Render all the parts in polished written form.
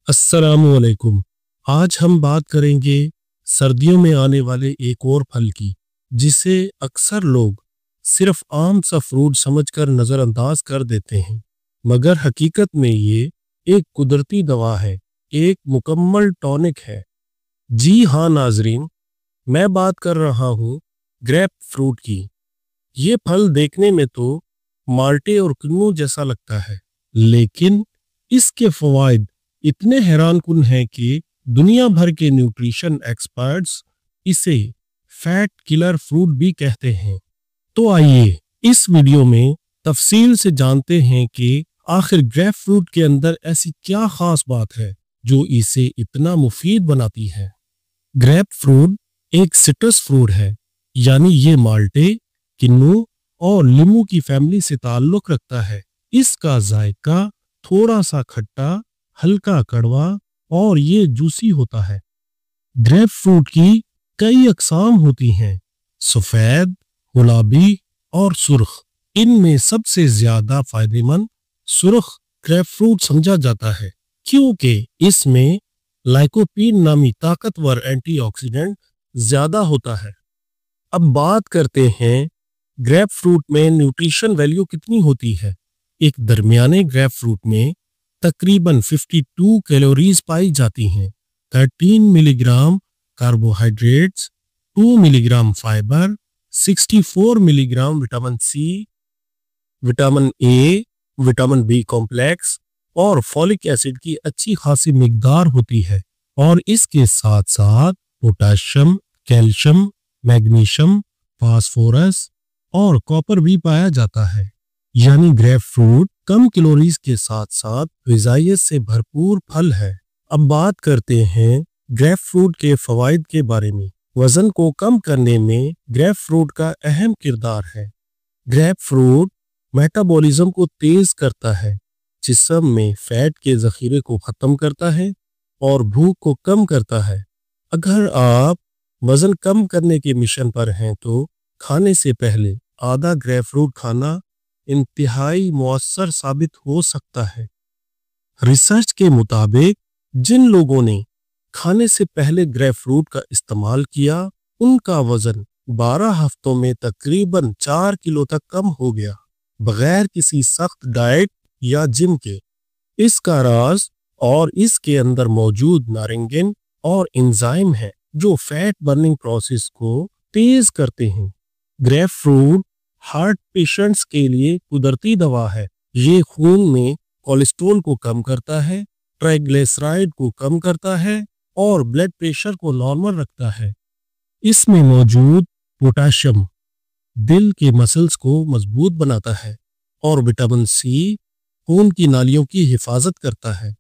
अस्सलामु अलैकुम। आज हम बात करेंगे सर्दियों में आने वाले एक और फल की, जिसे अक्सर लोग सिर्फ आम सा फ्रूट समझकर नज़रअंदाज कर देते हैं, मगर हकीकत में ये एक कुदरती दवा है, एक मुकम्मल टॉनिक है। जी हाँ नाजरीन, मैं बात कर रहा हूँ ग्रेप फ्रूट की। ये फल देखने में तो माल्टे और किन्नू जैसा लगता है, लेकिन इसके फवाइद इतने हैरान कुन हैं कि दुनिया भर के न्यूट्रिशन एक्सपर्ट्स इसे फैट किलर फ्रूट भी कहते हैं। तो आइए इस वीडियो में तफसील से जानते हैं कि आखिर ग्रेप फ्रूट के अंदर ऐसी क्या खास बात है जो इसे इतना मुफीद बनाती है। ग्रेप फ्रूट एक सिट्रस फ्रूट है, यानी ये माल्टे, किन्नू और लीमू की फैमिली से ताल्लुक रखता है। इसका जायका थोड़ा सा खट्टा, हल्का कड़वा और ये जूसी होता है। ग्रेप फ्रूट की कई अकसाम होती हैं, सफेद, गुलाबी और सुर्ख। इनमें सबसे ज्यादा फायदेमंद सुर्ख ग्रेप फ्रूट समझा जाता है, क्योंकि इसमें लाइकोपीन नामी ताकतवर एंटीऑक्सीडेंट ज्यादा होता है। अब बात करते हैं ग्रेप फ्रूट में न्यूट्रिशन वैल्यू कितनी होती है। एक दरमियाने ग्रेप फ्रूट में तकरीबन 52 कैलोरीज पाई जाती हैं। 13 milligram carbohydrates, 2 milligram fibre, 64 milligram vitamin C, vitamin A, vitamin B complex और फॉलिक एसिड की अच्छी खासी मिकदार होती है। और इसके साथ साथ पोटेशियम, कैल्शियम, मैग्नीशियम, फास्फोरस और कॉपर भी पाया जाता है। यानी ग्रेप फ्रूट कम कैलोरीज के साथ साथ ग़िज़ाइयत से भरपूर फल है। अब बात करते हैं ग्रेप फ्रूट के फवाइद के बारे में। वजन को कम करने में ग्रेप फ्रूट का अहम किरदार है। ग्रेप फ्रूट मेटाबॉलिज्म को तेज करता है, जिस्म में फैट के जखीरे को खत्म करता है और भूख को कम करता है। अगर आप वजन कम करने के मिशन पर हैं तो खाने से पहले आधा ग्रेप फ्रूट खाना इंतहाई मुअस्सर साबित हो सकता है। रिसर्च के मुताबिक जिन लोगों ने खाने से पहले ग्रेप फ्रूट का इस्तेमाल किया, उनका वजन 12 हफ्तों में तकरीबन 4 किलो तक कम हो गया, बगैर किसी सख्त डाइट या जिम के। इसका राज और इसके अंदर मौजूद नारंगिन और एंजाइम है जो फैट बर्निंग प्रोसेस को तेज करते हैं। ग्रेप फ्रूट हार्ट पेशेंट्स के लिए कुदरती दवा है। ये खून में कोलेस्ट्रॉल को कम करता है, ट्राइग्लिसराइड को कम करता है और ब्लड प्रेशर को नॉर्मल रखता है। इसमें मौजूद पोटेशियम दिल के मसल्स को मजबूत बनाता है और विटामिन सी खून की नालियों की हिफाजत करता है।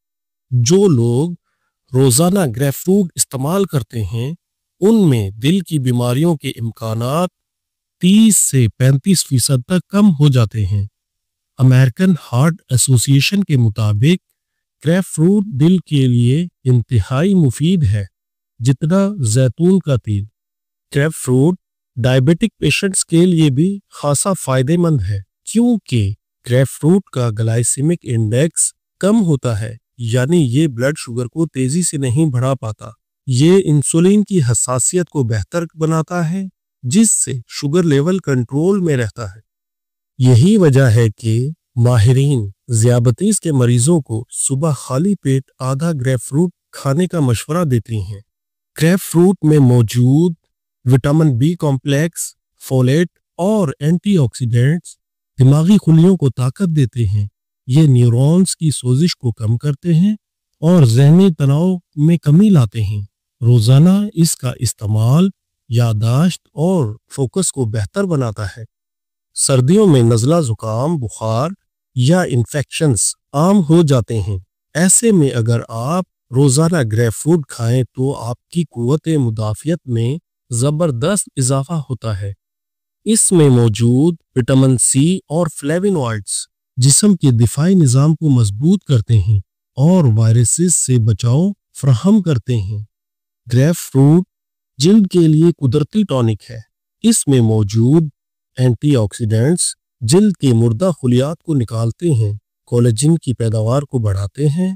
जो लोग रोजाना ग्रेप फ्रूट इस्तेमाल करते हैं, उनमें दिल की बीमारियों के इम्कानात 30 से 35% तक कम हो जाते हैं। अमेरिकन हार्ट एसोसिएशन के मुताबिक ग्रेप फ्रूट दिल के लिए इंतहाई मुफीद है, जितना जैतून का तेल। ग्रेप फ्रूट डायबिटिक पेशेंट्स के लिए भी खासा फायदेमंद है, क्योंकि ग्रेप फ्रूट का ग्लाइसेमिक इंडेक्स कम होता है, यानी ये ब्लड शुगर को तेजी से नहीं बढ़ा पाता। ये इंसुलिन की हसासियत को बेहतर बनाता है, जिससे शुगर लेवल कंट्रोल में रहता है। यही वजह है कि माहिरीन ज़ियाबतीस के मरीजों को सुबह खाली पेट आधा ग्रेप फ्रूट खाने का मशवरा देती हैं। ग्रेप फ्रूट में मौजूद विटामिन बी कॉम्प्लेक्स, फोलेट और एंटीऑक्सीडेंट्स दिमागी खुलियों को ताकत देते हैं। ये न्यूरॉन्स की सोजिश को कम करते हैं और ज़हनी तनाव में कमी लाते हैं। रोज़ाना इसका इस्तेमाल यादाश्त और फोकस को बेहतर बनाता है। सर्दियों में नज़ला, जुकाम, बुखार या इन्फेक्शंस आम हो जाते हैं। ऐसे में अगर आप रोज़ाना ग्रेप फ्रूट खाएं तो आपकी कुव्वत मुदाफ़ियत में ज़बरदस्त इजाफा होता है। इसमें मौजूद विटामिन सी और फ्लेवोनॉइड्स जिस्म के दिफाई निज़ाम को मजबूत करते हैं और वायरसेस से बचाव फराहम करते हैं। ग्रेप फ्रूट जिल्द के लिए कुदरती टॉनिक है। इसमें मौजूद एंटीऑक्सीडेंट्स जिल्द के मुर्दा खुलियात को निकालते हैं, कोलेजन की पैदावार को बढ़ाते हैं